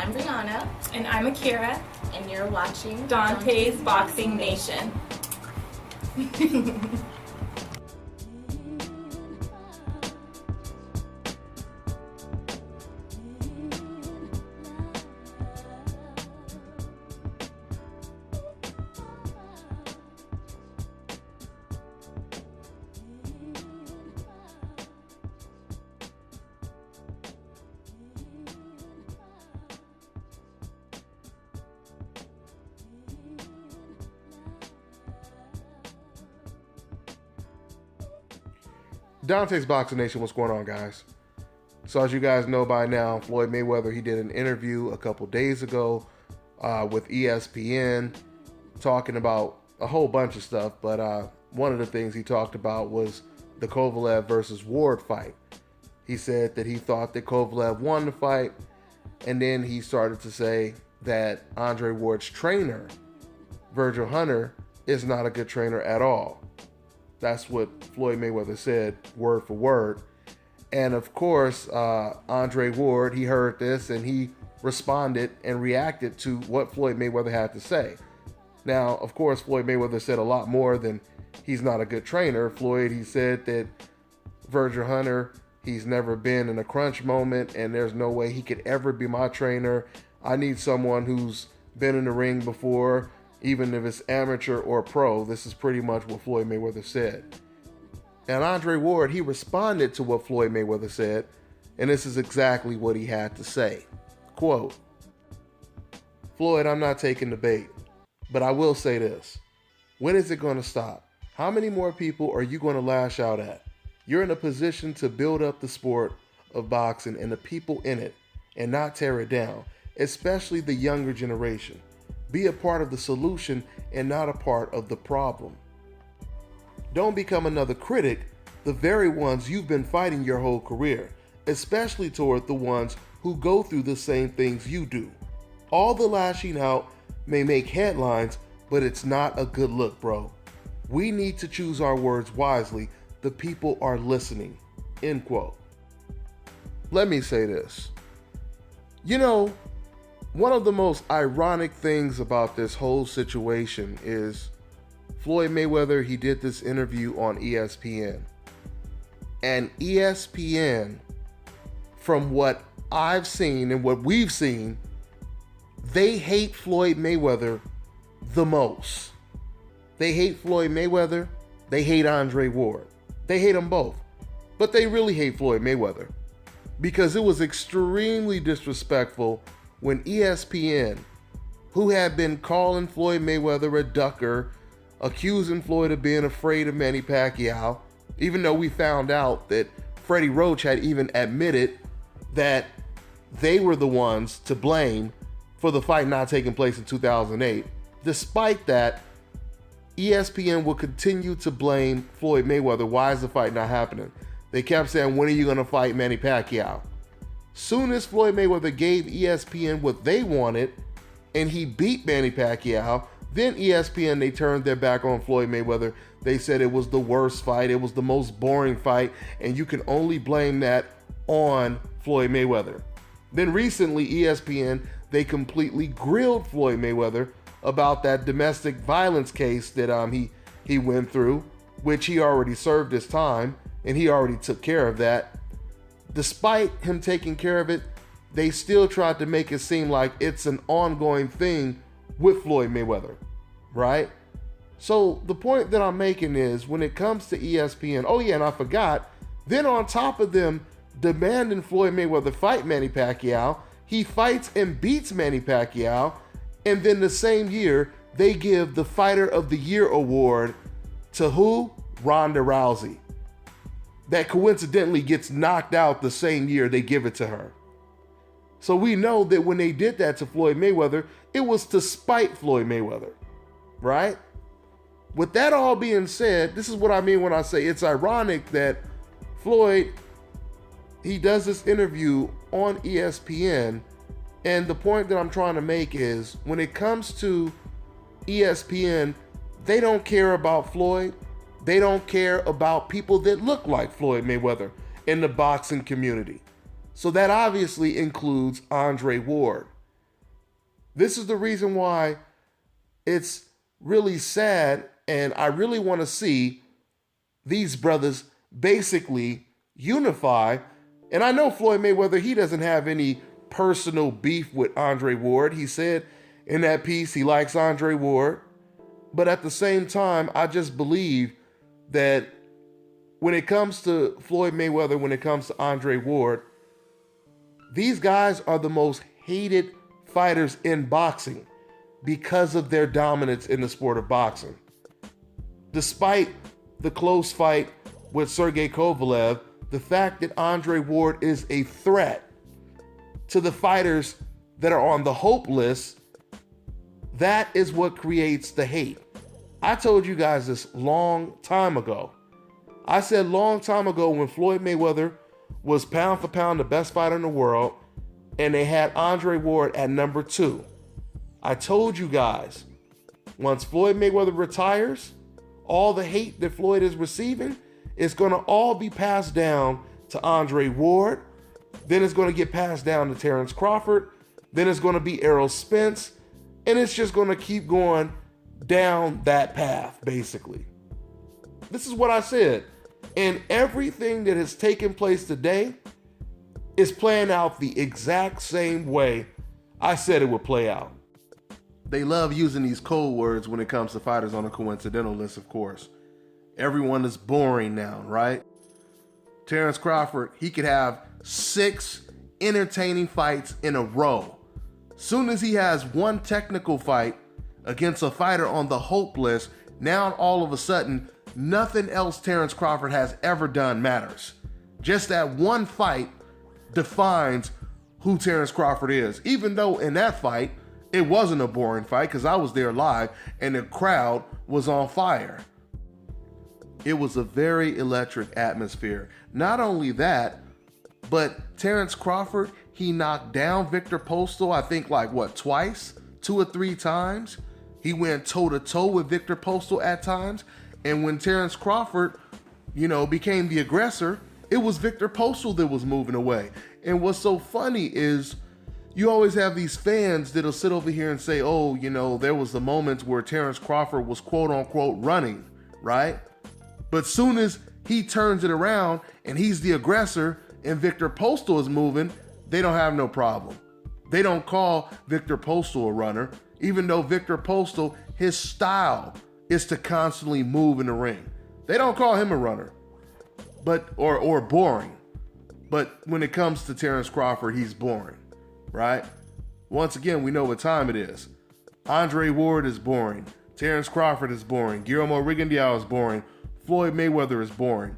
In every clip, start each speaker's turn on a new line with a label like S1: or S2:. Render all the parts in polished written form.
S1: I'm Brianna.
S2: And I'm Akira.
S1: And you're watching
S2: Dante's Boxing Nation.
S3: Dante's Boxing Nation, what's going on, guys? So as you guys know by now, Floyd Mayweather, he did an interview a couple days ago with ESPN talking about a whole bunch of stuff, but one of the things he talked about was the Kovalev versus Ward fight. He said that he thought that Kovalev won the fight, and then he started to say that Andre Ward's trainer, Virgil Hunter, is not a good trainer at all. That's what Floyd Mayweather said, word for word. And of course, Andre Ward, he heard this and he responded and reacted to what Floyd Mayweather had to say. Now, of course, Floyd Mayweather said a lot more than he's not a good trainer. Floyd, he said that Virgil Hunter, he's never been in a crunch moment and there's no way he could ever be my trainer. I need someone who's been in the ring before, even if it's amateur or pro. This is pretty much what Floyd Mayweather said. And Andre Ward, he responded to what Floyd Mayweather said, and this is exactly what he had to say. Quote, "Floyd, I'm not taking the bait, but I will say this. When is it going to stop? How many more people are you going to lash out at? You're in a position to build up the sport of boxing and the people in it and not tear it down, especially the younger generation. Be a part of the solution and not a part of the problem. Don't become another critic, the very ones you've been fighting your whole career, especially toward the ones who go through the same things you do. All the lashing out may make headlines, but it's not a good look, bro. We need to choose our words wisely. The people are listening." End quote. Let me say this. You know, one of the most ironic things about this whole situation is Floyd Mayweather, he did this interview on ESPN. And ESPN, from what I've seen and what we've seen, they hate Floyd Mayweather the most. They hate Floyd Mayweather. They hate Andre Ward. They hate them both. But they really hate Floyd Mayweather because it was extremely disrespectful when ESPN, who had been calling Floyd Mayweather a ducker, accusing Floyd of being afraid of Manny Pacquiao, even though we found out that Freddie Roach had even admitted that they were the ones to blame for the fight not taking place in 2008. Despite that, ESPN will continue to blame Floyd Mayweather. Why is the fight not happening? They kept saying, when are you going to fight Manny Pacquiao? Soon as Floyd Mayweather gave ESPN what they wanted and he beat Manny Pacquiao, then ESPN, they turned their back on Floyd Mayweather. They said it was the worst fight, it was the most boring fight, and you can only blame that on Floyd Mayweather. Then recently, ESPN, they completely grilled Floyd Mayweather about that domestic violence case that he went through, which he already served his time, and he already took care of that. Despite him taking care of it, they still tried to make it seem like it's an ongoing thing with Floyd Mayweather, right? So the point that I'm making is when it comes to ESPN, oh yeah, and I forgot, then on top of them demanding Floyd Mayweather fight Manny Pacquiao, he fights and beats Manny Pacquiao, and then the same year, they give the Fighter of the Year award to who? Ronda Rousey. That coincidentally gets knocked out the same year they give it to her. So we know that when they did that to Floyd Mayweather, it was to spite Floyd Mayweather, right? With that all being said, this is what I mean when I say it's ironic that Floyd, he does this interview on ESPN, and the point that I'm trying to make is when it comes to ESPN, they don't care about Floyd. They don't care about people that look like Floyd Mayweather in the boxing community. So that obviously includes Andre Ward. This is the reason why it's really sad, and I really want to see these brothers basically unify. And I know Floyd Mayweather, he doesn't have any personal beef with Andre Ward. He said in that piece he likes Andre Ward. But at the same time, I just believe that when it comes to Floyd Mayweather, when it comes to Andre Ward, these guys are the most hated fighters in boxing because of their dominance in the sport of boxing. Despite the close fight with Sergey Kovalev, the fact that Andre Ward is a threat to the fighters that are on the hope list, that is what creates the hate. I told you guys this long time ago. I said long time ago when Floyd Mayweather was pound for pound the best fighter in the world and they had Andre Ward at number 2. I told you guys, once Floyd Mayweather retires, all the hate that Floyd is receiving is going to all be passed down to Andre Ward. Then it's going to get passed down to Terrence Crawford. Then it's going to be Errol Spence. And it's just going to keep going down that path, basically. This is what I said. And everything that has taken place today is playing out the exact same way I said it would play out. They love using these code words when it comes to fighters on a coincidental list, of course. Everyone is boring now, right? Terrence Crawford, he could have 6 entertaining fights in a row. Soon as he has one technical fight against a fighter on the hope list, now all of a sudden, nothing else Terrence Crawford has ever done matters. Just that one fight defines who Terrence Crawford is. Even though in that fight, it wasn't a boring fight because I was there live and the crowd was on fire. It was a very electric atmosphere. Not only that, but Terrence Crawford, he knocked down Victor Postal, I think twice, 2 or 3 times. He went toe-to-toe with Victor Postal at times. And when Terrence Crawford, became the aggressor, it was Victor Postal that was moving away. And what's so funny is you always have these fans that'll sit over here and say, oh, there was the moments where Terrence Crawford was quote unquote running, right? But soon as he turns it around and he's the aggressor and Victor Postal is moving, they don't have no problem. They don't call Victor Postal a runner, even though Victor Postal, his style is to constantly move in the ring. They don't call him a runner, or boring. But when it comes to Terrence Crawford, he's boring, right? Once again, we know what time it is. Andre Ward is boring. Terrence Crawford is boring. Guillermo Rigondeaux is boring. Floyd Mayweather is boring.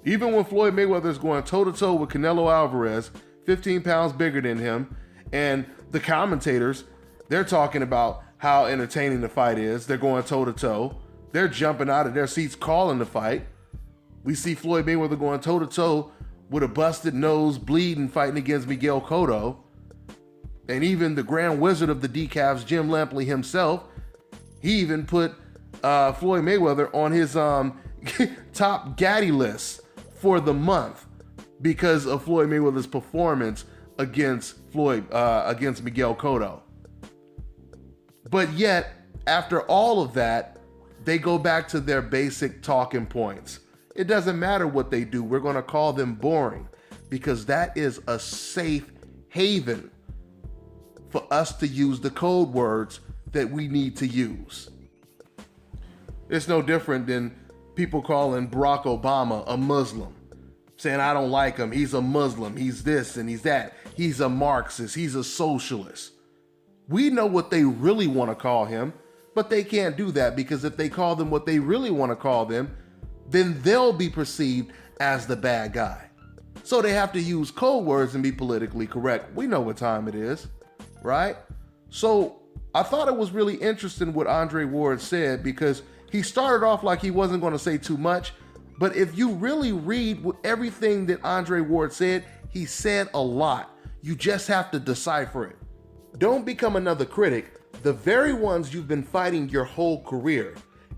S3: Even when Floyd Mayweather is going toe-to-toe with Canelo Alvarez, 15 pounds bigger than him, and the commentators, they're talking about how entertaining the fight is. They're going toe-to-toe. They're jumping out of their seats calling the fight. We see Floyd Mayweather going toe-to-toe with a busted nose, bleeding, fighting against Miguel Cotto. And even the Grand Wizard of the decafs, Jim Lampley himself, he even put Floyd Mayweather on his top Gaddy list for the month because of Floyd Mayweather's performance against Miguel Cotto. But yet, after all of that, they go back to their basic talking points. It doesn't matter what they do. We're going to call them boring because that is a safe haven for us to use the code words that we need to use. It's no different than people calling Barack Obama a Muslim, saying, I don't like him. He's a Muslim. He's this and he's that. He's a Marxist. He's a socialist. We know what they really want to call him, but they can't do that because if they call them what they really want to call them, then they'll be perceived as the bad guy. So they have to use code words and be politically correct. We know what time it is, right? So I thought it was really interesting what Andre Ward said because he started off like he wasn't going to say too much, but if you really read everything that Andre Ward said, he said a lot. You just have to decipher it. Don't become another critic, the very ones you've been fighting your whole career,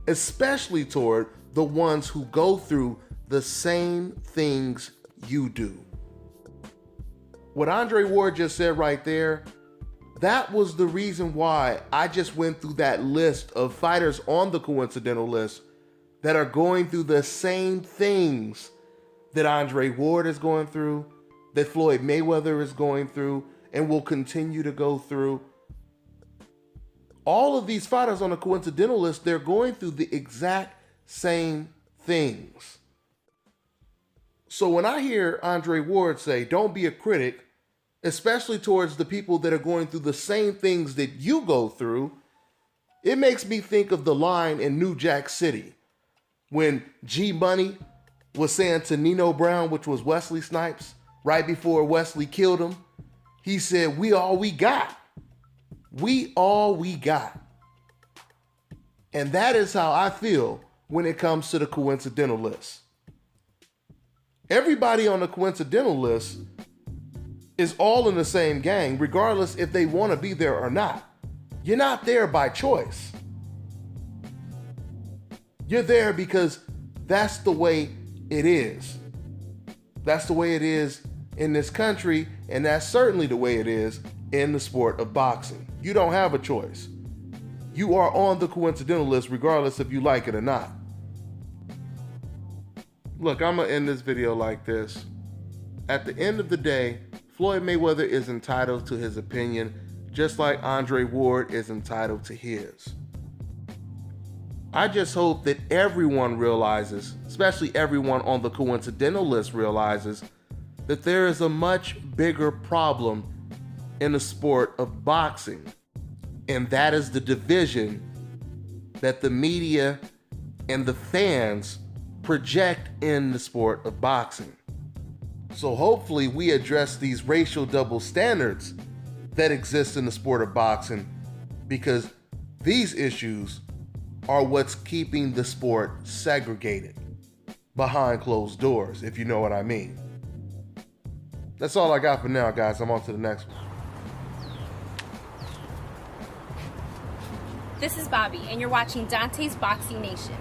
S3: especially toward the ones who go through the same things you do. What Andre Ward just said right there, That was the reason why I just went through that list of fighters on the coincidental list that are going through the same things that Andre Ward is going through, that Floyd Mayweather is going through, and will continue to go through. All of these fighters on the coincidental list, they're going through the exact same things. So when I hear Andre Ward say, don't be a critic, especially towards the people that are going through the same things that you go through, it makes me think of the line in New Jack City when G Money was saying to Nino Brown, which was Wesley Snipes, right before Wesley killed him, he said, we all we got. We all we got. And that is how I feel when it comes to the coincidental list. Everybody on the coincidental list is all in the same gang, regardless if they want to be there or not. You're not there by choice. You're there because that's the way it is. That's the way it is in this country, and that's certainly the way it is in the sport of boxing. You don't have a choice. You are on the coincidental list regardless if you like it or not. Look, I'm gonna end this video like this. At the end of the day, Floyd Mayweather is entitled to his opinion, just like Andre Ward is entitled to his. I just hope that everyone realizes, especially everyone on the coincidental list realizes, that there is a much bigger problem in the sport of boxing. And that is the division that the media and the fans project in the sport of boxing. So hopefully we address these racial double standards that exist in the sport of boxing, because these issues are what's keeping the sport segregated behind closed doors, if you know what I mean. That's all I got for now, guys. I'm on to the next one.
S1: This is Bobby, and you're watching Dante's Boxing Nation.